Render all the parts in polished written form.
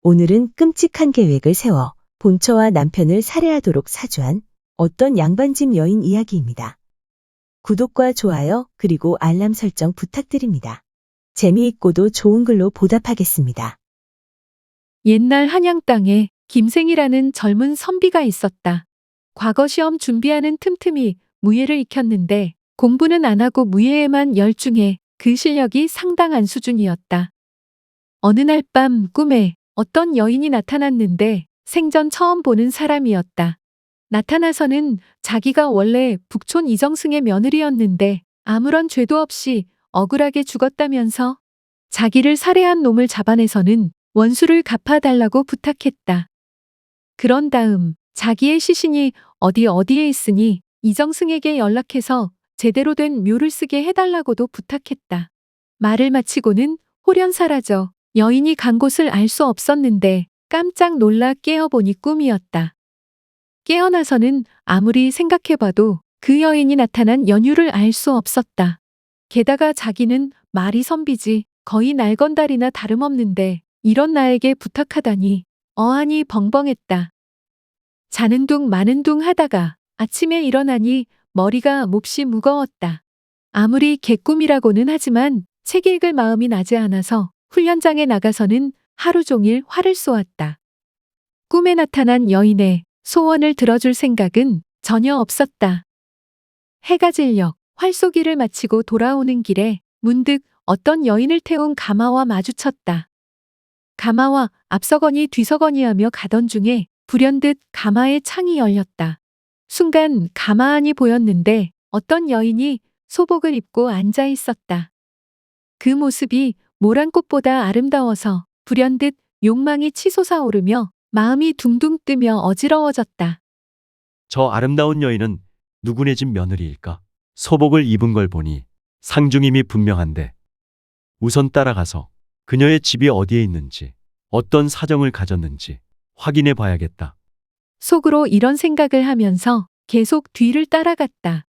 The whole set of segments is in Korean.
오늘은 끔찍한 계획을 세워 본처와 남편을 살해하도록 사주한 어떤 양반집 여인 이야기입니다. 구독과 좋아요 그리고 알람 설정 부탁드립니다. 재미있고도 좋은 글로 보답하겠습니다. 옛날 한양 땅에 김생이라는 젊은 선비가 있었다. 과거 시험 준비하는 틈틈이 무예를 익혔는데 공부는 안 하고 무예에만 열중해 그 실력이 상당한 수준이었다. 어느 날 밤 꿈에 어떤 여인이 나타났는데 생전 처음 보는 사람이었다. 나타나서는 자기가 원래 북촌 이정승의 며느리였는데 아무런 죄도 없이 억울하게 죽었다면서 자기를 살해한 놈을 잡아내서는 원수를 갚아달라고 부탁했다. 그런 다음 자기의 시신이 어디에 있으니 이정승에게 연락해서 제대로 된 묘를 쓰게 해달라고도 부탁했다. 말을 마치고는 홀연 사라져 여인이 간 곳을 알 수 없었는데 깜짝 놀라 깨어보니 꿈이었다. 깨어나서는 아무리 생각해봐도 그 여인이 나타난 연유를 알 수 없었다. 게다가 자기는 말이 선비지 거의 날건달이나 다름없는데 이런 나에게 부탁하다니 어안이 벙벙했다. 자는 둥 마는 둥 하다가 아침에 일어나니 머리가 몹시 무거웠다. 아무리 개꿈이라고는 하지만 책 읽을 마음이 나지 않아서 훈련장에 나가서는 하루 종일 활을 쏘았다. 꿈에 나타난 여인의 소원을 들어줄 생각은 전혀 없었다. 해가 질녘 활쏘기를 마치고 돌아오는 길에 문득 어떤 여인을 태운 가마와 마주쳤다. 가마와 앞서거니 뒤서거니 하며 가던 중에 불현듯 가마의 창이 열렸다. 순간 가마 안이 보였는데 어떤 여인이 소복을 입고 앉아 있었다. 그 모습이 모란꽃보다 아름다워서 불현듯 욕망이 치솟아오르며 마음이 둥둥 뜨며 어지러워졌다. 저 아름다운 여인은 누구네 집 며느리일까? 소복을 입은 걸 보니 상중임이 분명한데 우선 따라가서 그녀의 집이 어디에 있는지 어떤 사정을 가졌는지 확인해 봐야겠다. 속으로 이런 생각을 하면서 계속 뒤를 따라갔다.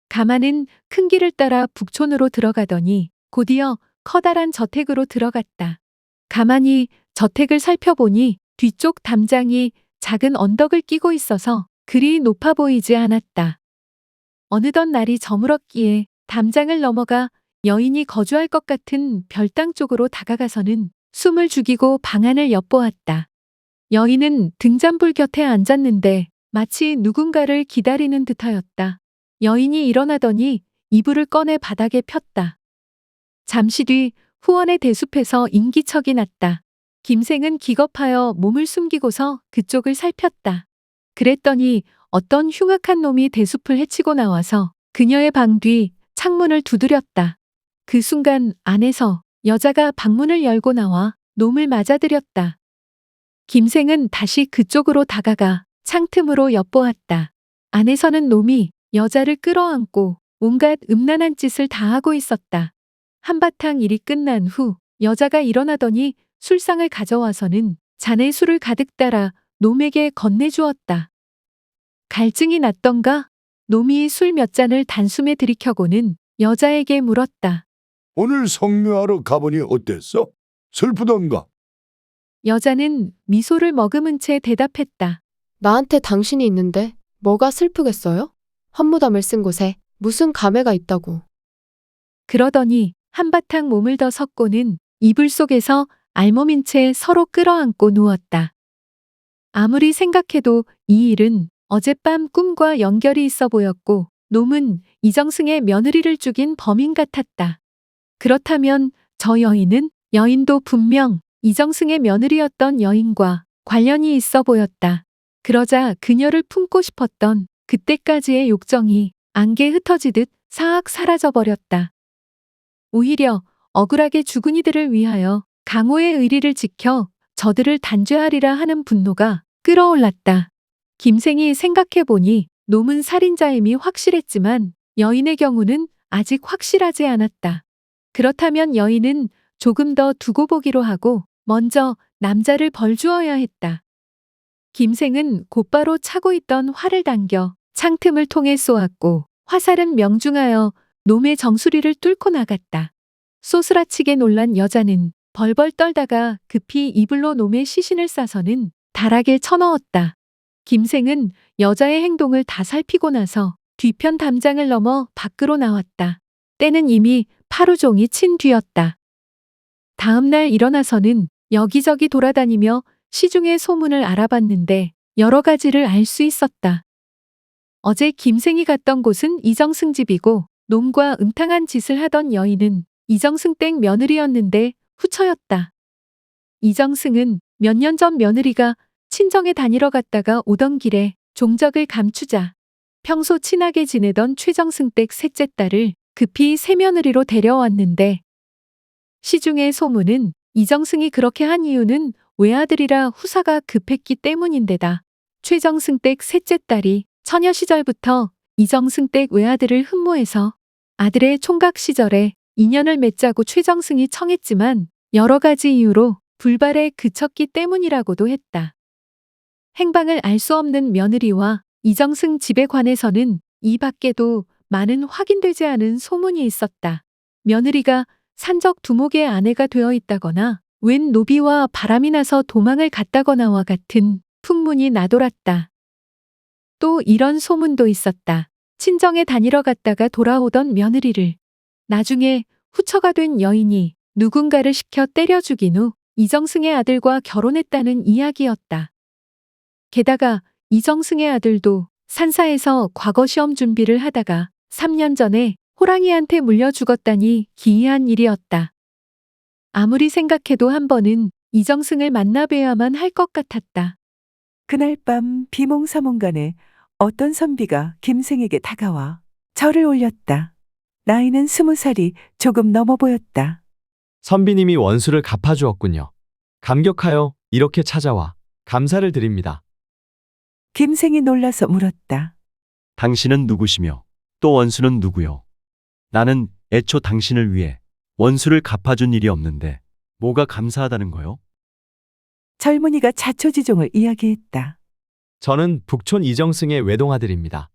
가마는 큰 길을 따라 북촌으로 들어가더니 곧이어 커다란 저택으로 들어갔다. 가만히 저택을 살펴보니 뒤쪽 담장이 작은 언덕을 끼고 있어서 그리 높아 보이지 않았다. 어느덧 날이 저물었기에 담장을 넘어가 여인이 거주할 것 같은 별당 쪽으로 다가가서는 숨을 죽이고 방 안을 엿보았다. 여인은 등잔불 곁에 앉았는데 마치 누군가를 기다리는 듯하였다. 여인이 일어나더니 이불을 꺼내 바닥에 폈다. 잠시 뒤 후원의 대숲에서 인기척이 났다. 김생은 기겁하여 몸을 숨기고서 그쪽을 살폈다. 그랬더니 어떤 흉악한 놈이 대숲을 헤치고 나와서 그녀의 방 뒤 창문을 두드렸다. 그 순간 안에서 여자가 방문을 열고 나와 놈을 맞아들였다. 김생은 다시 그쪽으로 다가가 창틈으로 엿보았다. 안에서는 놈이 여자를 끌어안고 온갖 음란한 짓을 다 하고 있었다. 한바탕 일이 끝난 후 여자가 일어나더니 술상을 가져와서는 잔에 술을 가득 따라 놈에게 건네주었다. 갈증이 났던가? 놈이 술 몇 잔을 단숨에 들이켜고는 여자에게 물었다. 오늘 성묘하러 가보니 어땠어? 슬프던가? 여자는 미소를 머금은 채 대답했다. 나한테 당신이 있는데 뭐가 슬프겠어요? 헌무덤을 쓴 곳에 무슨 감회가 있다고. 그러더니 한바탕 몸을 더 섞고는 이불 속에서 알몸인 채 서로 끌어안고 누웠다. 아무리 생각해도 이 일은 어젯밤 꿈과 연결이 있어 보였고 놈은 이정승의 며느리를 죽인 범인 같았다. 그렇다면 저 여인도 분명 이정승의 며느리였던 여인과 관련이 있어 보였다. 그러자 그녀를 품고 싶었던 그때까지의 욕정이 안개 흩어지듯 사악 사라져버렸다. 오히려 억울하게 죽은 이들을 위하여 강호의 의리를 지켜 저들을 단죄하리라 하는 분노가 끌어올랐다. 김생이 생각해보니 놈은 살인자임이 확실했지만 여인의 경우는 아직 확실하지 않았다. 그렇다면 여인은 조금 더 두고 보기로 하고 먼저 남자를 벌주어야 했다. 김생은 곧바로 차고 있던 활을 당겨 창틈을 통해 쏘았고 화살은 명중하여 놈의 정수리를 뚫고 나갔다. 쏘스라치게 놀란 여자는 벌벌 떨다가 급히 이불로 놈의 시신을 싸서는 다락에 쳐넣었다. 김생은 여자의 행동을 다 살피고 나서 뒤편 담장을 넘어 밖으로 나왔다. 때는 이미 하루 종일 친 뒤였다. 다음 날 일어나서는 여기저기 돌아다니며 시중의 소문을 알아봤는데 여러 가지를 알 수 있었다. 어제 김생이 갔던 곳은 이정승 집이고 놈과 음탕한 짓을 하던 여인은 이정승 댁 며느리였는데 후처였다. 이정승은 몇 년 전 며느리가 친정에 다니러 갔다가 오던 길에 종적을 감추자 평소 친하게 지내던 최정승 댁 셋째 딸을 급히 새며느리로 데려왔는데 시중의 소문은 이정승이 그렇게 한 이유는 외아들이라 후사가 급했기 때문인데다. 최정승 댁 셋째 딸이 처녀 시절부터 이정승 댁 외아들을 흠모해서 아들의 총각 시절에 인연을 맺자고 최정승이 청했지만 여러 가지 이유로 불발에 그쳤기 때문이라고도 했다. 행방을 알 수 없는 며느리와 이정승 집에 관해서는 이 밖에도 많은 확인되지 않은 소문이 있었다. 며느리가 산적 두목의 아내가 되어 있다거나 웬 노비와 바람이 나서 도망을 갔다거나와 같은 풍문이 나돌았다. 또 이런 소문도 있었다. 친정에 다니러 갔다가 돌아오던 며느리를 나중에 후처가 된 여인이 누군가를 시켜 때려 죽인 후 이정승의 아들과 결혼했다는 이야기였다. 게다가 이정승의 아들도 산사에서 과거 시험 준비를 하다가 3년 전에 호랑이한테 물려 죽었다니 기이한 일이었다. 아무리 생각해도 한 번은 이정승을 만나뵈야만 할 것 같았다. 그날 밤 비몽사몽간에 어떤 선비가 김생에게 다가와 절을 올렸다. 나이는 20살이 조금 넘어 보였다. 선비님이 원수를 갚아주었군요. 감격하여 이렇게 찾아와 감사를 드립니다. 김생이 놀라서 물었다. 당신은 누구시며 또 원수는 누구요? 나는 애초 당신을 위해 원수를 갚아준 일이 없는데 뭐가 감사하다는 거요? 젊은이가 자초지종을 이야기했다. 저는 북촌 이정승의 외동아들입니다.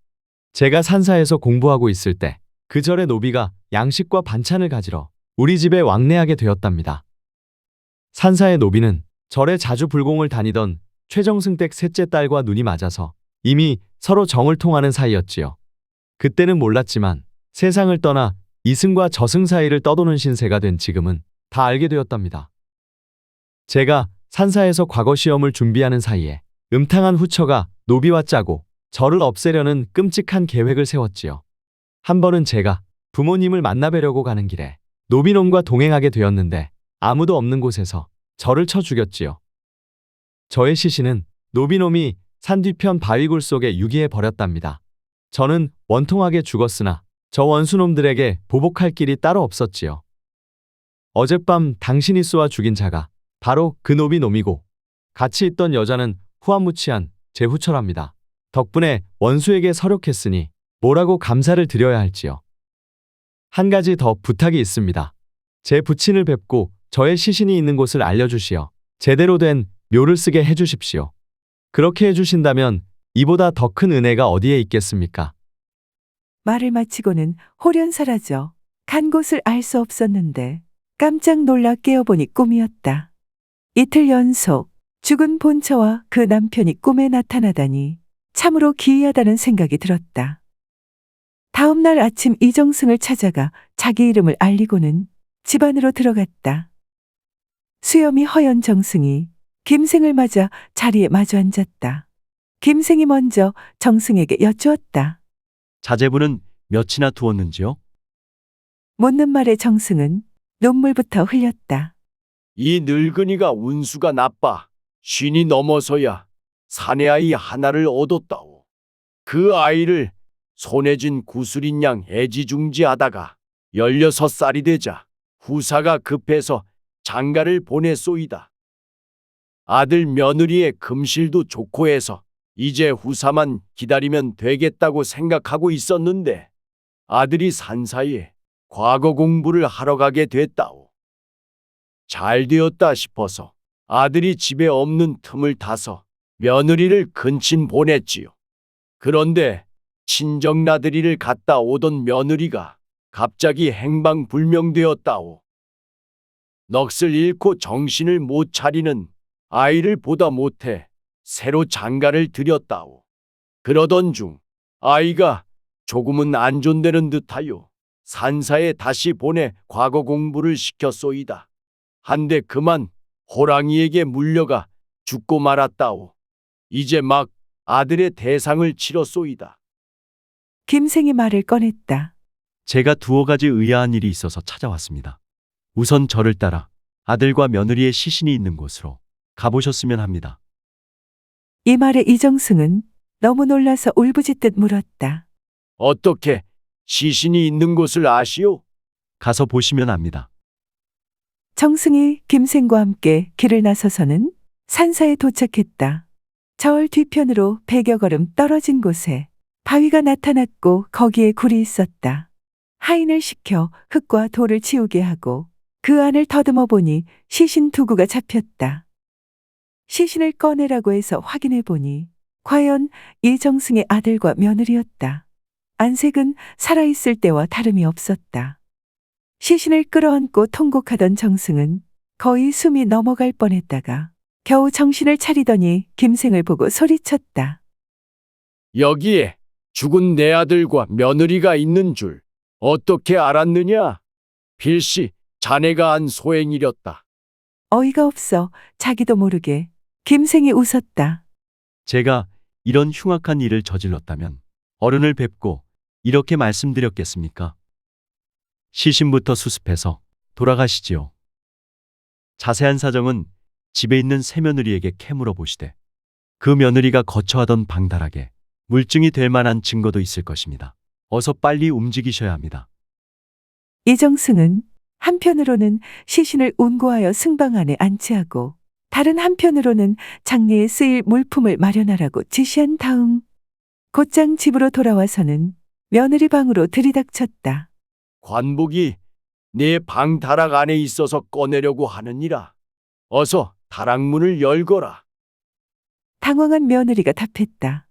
제가 산사에서 공부하고 있을 때 그 절의 노비가 양식과 반찬을 가지러 우리 집에 왕래하게 되었답니다. 산사의 노비는 절에 자주 불공을 다니던 최정승 댁 셋째 딸과 눈이 맞아서 이미 서로 정을 통하는 사이였지요. 그때는 몰랐지만 세상을 떠나 이승과 저승 사이를 떠도는 신세가 된 지금은 다 알게 되었답니다. 제가 산사에서 과거 시험을 준비하는 사이에 음탕한 후처가 노비와 짜고 저를 없애려는 끔찍한 계획을 세웠지요. 한 번은 제가 부모님을 만나뵈려고 가는 길에 노비놈과 동행하게 되었는데 아무도 없는 곳에서 저를 쳐 죽였지요. 저의 시신은 노비놈이 산 뒤편 바위굴 속에 유기해 버렸답니다. 저는 원통하게 죽었으나 저 원수놈들에게 보복할 길이 따로 없었지요. 어젯밤 당신이 쏘아 죽인 자가 바로 그 노비놈이고 같이 있던 여자는 후한무치한 제 후처랍니다. 덕분에 원수에게 서력했으니 뭐라고 감사를 드려야 할지요. 한 가지 더 부탁이 있습니다. 제 부친을 뵙고 저의 시신이 있는 곳을 알려주시어 제대로 된 묘를 쓰게 해주십시오. 그렇게 해주신다면 이보다 더 큰 은혜가 어디에 있겠습니까? 말을 마치고는 홀연 사라져 간 곳을 알 수 없었는데 깜짝 놀라 깨어보니 꿈이었다. 이틀 연속 죽은 본처와 그 남편이 꿈에 나타나다니 참으로 기이하다는 생각이 들었다. 다음 날 아침 이정승을 찾아가 자기 이름을 알리고는 집 안으로 들어갔다. 수염이 허연 정승이 김생을 맞아 자리에 마주 앉았다. 김생이 먼저 정승에게 여쭈었다. 자제분은 몇이나 두었는지요? 묻는 말에 정승은 눈물부터 흘렸다. 이 늙은이가 운수가 나빠 쉰이 넘어서야 사내 아이 하나를 얻었다오. 그 아이를 손에 쥔 구슬인 양 애지중지하다가 16살이 되자 후사가 급해서 장가를 보냈소이다. 아들 며느리의 금실도 좋고 해서 이제 후사만 기다리면 되겠다고 생각하고 있었는데 아들이 산 사이에 과거 공부를 하러 가게 됐다오. 잘 되었다 싶어서 아들이 집에 없는 틈을 타서 며느리를 근친 보냈지요. 그런데 친정나들이를 갔다 오던 며느리가 갑자기 행방불명되었다오. 넋을 잃고 정신을 못 차리는 아이를 보다 못해 새로 장가를 들였다오. 그러던 중 아이가 조금은 안존되는 듯하여 산사에 다시 보내 과거 공부를 시켰소이다. 한데 그만 호랑이에게 물려가 죽고 말았다오. 이제 막 아들의 대상을 치렀소이다. 김생이 말을 꺼냈다. 제가 두어 가지 의아한 일이 있어서 찾아왔습니다. 우선 저를 따라 아들과 며느리의 시신이 있는 곳으로 가보셨으면 합니다. 이 말에 이정승은 너무 놀라서 울부짖듯 물었다. 어떻게 시신이 있는 곳을 아시오? 가서 보시면 압니다. 정승이 김생과 함께 길을 나서서는 산사에 도착했다. 저울 뒤편으로 100여 걸음 떨어진 곳에 바위가 나타났고 거기에 굴이 있었다. 하인을 시켜 흙과 돌을 치우게 하고 그 안을 더듬어 보니 시신 2구가 잡혔다. 시신을 꺼내라고 해서 확인해 보니 과연 이정승의 아들과 며느리였다. 안색은 살아있을 때와 다름이 없었다. 시신을 끌어안고 통곡하던 정승은 거의 숨이 넘어갈 뻔했다가 겨우 정신을 차리더니 김생을 보고 소리쳤다. 여기에 죽은 내 아들과 며느리가 있는 줄 어떻게 알았느냐? 필시 자네가 한 소행이렸다. 어이가 없어 자기도 모르게 김생이 웃었다. 제가 이런 흉악한 일을 저질렀다면 어른을 뵙고 이렇게 말씀드렸겠습니까? 시신부터 수습해서 돌아가시지요. 자세한 사정은 집에 있는 새며느리에게 캐물어 보시되 그 며느리가 거처하던 방다락에 물증이 될 만한 증거도 있을 것입니다. 어서 빨리 움직이셔야 합니다. 이정승은 한편으로는 시신을 운고하여 승방 안에 안치하고 다른 한편으로는 장례에 쓰일 물품을 마련하라고 지시한 다음 곧장 집으로 돌아와서는 며느리 방으로 들이닥쳤다. 관복이 내 방 다락 안에 있어서 꺼내려고 하느니라. 어서 다락문을 열거라. 당황한 며느리가 답했다.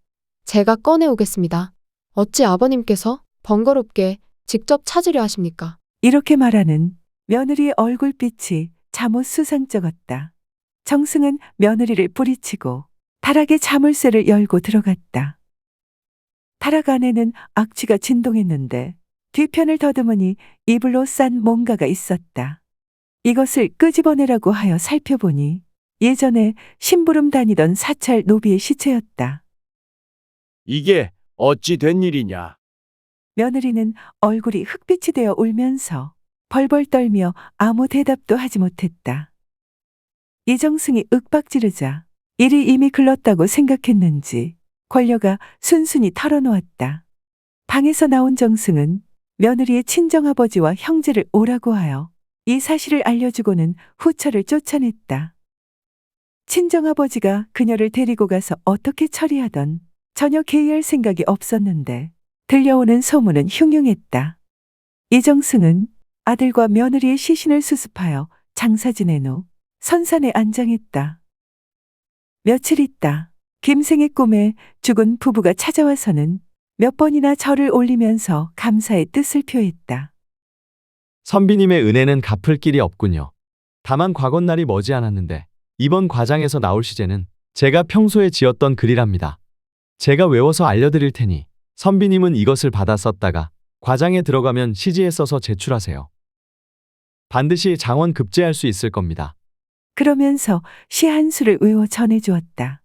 제가 꺼내오겠습니다. 어찌 아버님께서 번거롭게 직접 찾으려 하십니까? 이렇게 말하는 며느리의 얼굴빛이 잠옷 수상쩍었다. 정승은 며느리를 뿌리치고 다락의 자물쇠를 열고 들어갔다. 다락 안에는 악취가 진동했는데 뒤편을 더듬으니 이불로 싼 뭔가가 있었다. 이것을 끄집어내라고 하여 살펴보니 예전에 심부름 다니던 사찰 노비의 시체였다. 이게 어찌 된 일이냐? 며느리는 얼굴이 흑빛이 되어 울면서 벌벌 떨며 아무 대답도 하지 못했다. 이정승이 윽박지르자 일이 이미 글렀다고 생각했는지 권녀가 순순히 털어놓았다. 방에서 나온 정승은 며느리의 친정아버지와 형제를 오라고 하여 이 사실을 알려주고는 후처를 쫓아냈다. 친정아버지가 그녀를 데리고 가서 어떻게 처리하던 전혀 개의할 생각이 없었는데 들려오는 소문은 흉흉했다. 이정승은 아들과 며느리의 시신을 수습하여 장사 지낸 후 선산에 안장했다. 며칠 있다 김생의 꿈에 죽은 부부가 찾아와서는 몇 번이나 절을 올리면서 감사의 뜻을 표했다. 선비님의 은혜는 갚을 길이 없군요. 다만 과거날이 머지않았는데 이번 과장에서 나올 시제는 제가 평소에 지었던 글이랍니다. 제가 외워서 알려드릴 테니 선비님은 이것을 받아 썼다가 과장에 들어가면 시지에 써서 제출하세요. 반드시 장원 급제할 수 있을 겁니다. 그러면서 시 한 수를 외워 전해주었다.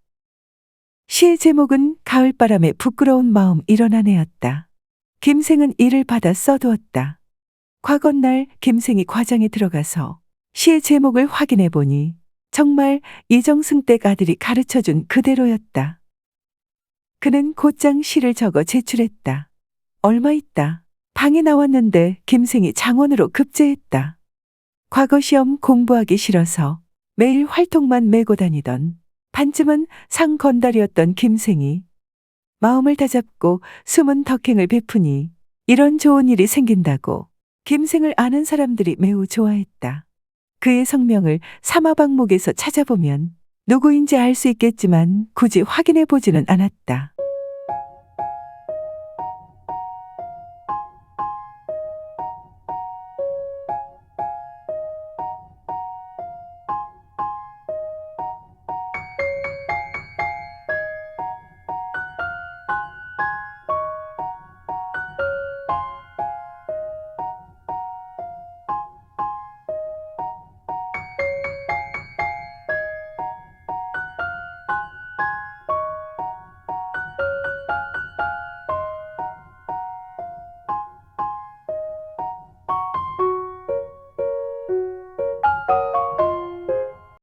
시의 제목은 가을바람에 부끄러운 마음 일어나네였다. 김생은 이를 받아 써두었다. 과거날 김생이 과장에 들어가서 시의 제목을 확인해 보니 정말 이정승 댁 아들이 가르쳐준 그대로였다. 그는 곧장 시를 적어 제출했다. 얼마 있다 방에 나왔는데 김생이 장원으로 급제했다. 과거 시험 공부하기 싫어서 매일 활통만 메고 다니던 반쯤은 상 건달이었던 김생이 마음을 다잡고 숨은 덕행을 베푸니 이런 좋은 일이 생긴다고 김생을 아는 사람들이 매우 좋아했다. 그의 성명을 사마방목에서 찾아보면 누구인지 알 수 있겠지만 굳이 확인해 보지는 않았다.